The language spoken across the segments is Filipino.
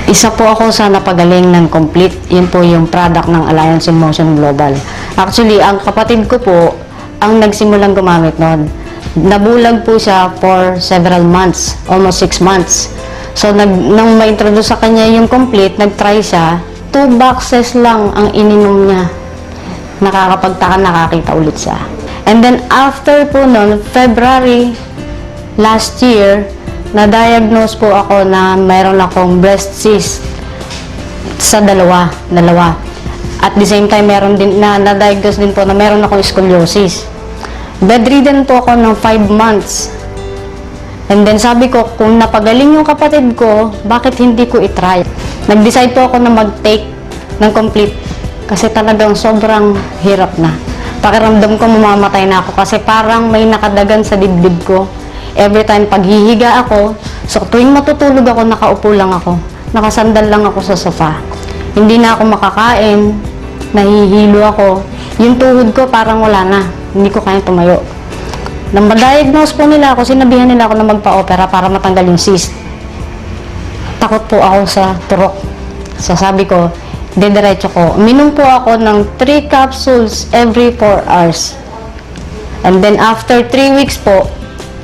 Isa po ako sa napagaling ng Complete. Yun po yung product ng Alliance in Motion Global. Actually, ang kapatid ko po ang nagsimulang gumamit noon. Nabulag po siya for several months, almost 6 months. So, nang ma-introduce sa kanya yung Complete, nag-try siya. 2 boxes lang ang ininom niya. Nakakapagtaka, nakakita ulit siya. And then, after po noon, February last year, na-diagnose po ako na mayroon akong breast cyst sa dalawa. At the same time, meron din na-diagnose din po na meron akong scoliosis. Bedridden po ako ng 5 months. And then sabi ko, kung napagaling yung kapatid ko, bakit hindi ko itry? Nag-decide po ako na mag-take ng Complete kasi talagang sobrang hirap na. Pakiramdam ko mamamatay na ako kasi parang may nakadagan sa dibdib ko. Every time paghihiga ako, so tuwing matutulog ako, nakaupo lang ako. Nakasandal lang ako sa sofa. Hindi na ako makakain, nahihilo ako. Yung tuhod ko parang wala na, hindi ko kaya tumayo. Nang ma-diagnose po nila ako, sinabihan nila ako na magpa-opera para matanggal yung cyst. Takot po ako sa turok. So sabi ko, dediretso ko. Minom po ako ng 3 capsules every 4 hours. And then after 3 weeks po,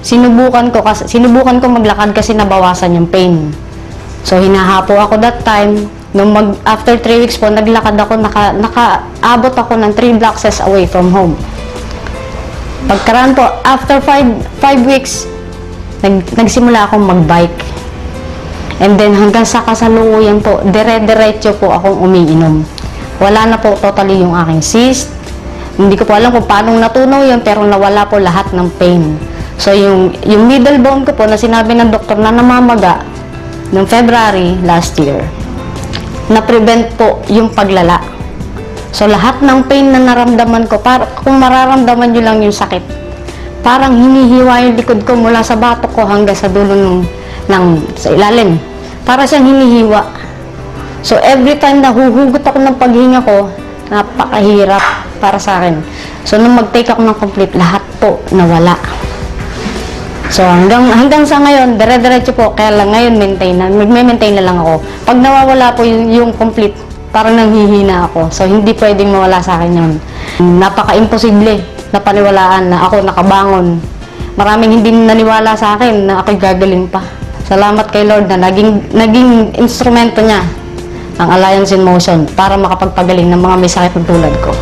sinubukan ko maglakad kasi nabawasan yung pain. So hinahapo ako that time. After 3 weeks po, naglakad ako, nakaabot ako ng 3 blocks away from home. Pagkaraan po, after 5 weeks, nagsimula akong mag-bike. And then hanggang sa kasalukuyan po, dire-diretso po akong umiinom. Wala na po totally yung aking cyst. Hindi ko po alam kung paano natunaw yun, pero nawala po lahat ng pain. So yung middle bone ko po na sinabi ng doktor na namamaga noong February last year, na-prevent po yung paglala. So lahat ng pain na naramdaman ko, kung mararamdaman nyo lang yung sakit, parang hinihiwa yung likod ko mula sa batok ko hanggang sa dulo sa ilalim. Para siyang hinihiwa. So every time na huhugot ako ng paghinga ko, napakahirap para sa akin. So nung mag-take ako ng Complete, lahat po nawala. So hanggang sa ngayon, dire-diretso po, kaya lang ngayon magme-maintain na lang ako. Pag nawawala po yung Complete, parang nanghihina ako. So hindi pwedeng mawala sa akin yun. Napaka-imposible na paniwalaan na ako nakabangon. Maraming hindi naniwala sa akin na ako'y gagaling pa. Salamat kay Lord na naging instrumento niya ang Alliance in Motion para makapagpagaling ng mga may sakit tulad ko.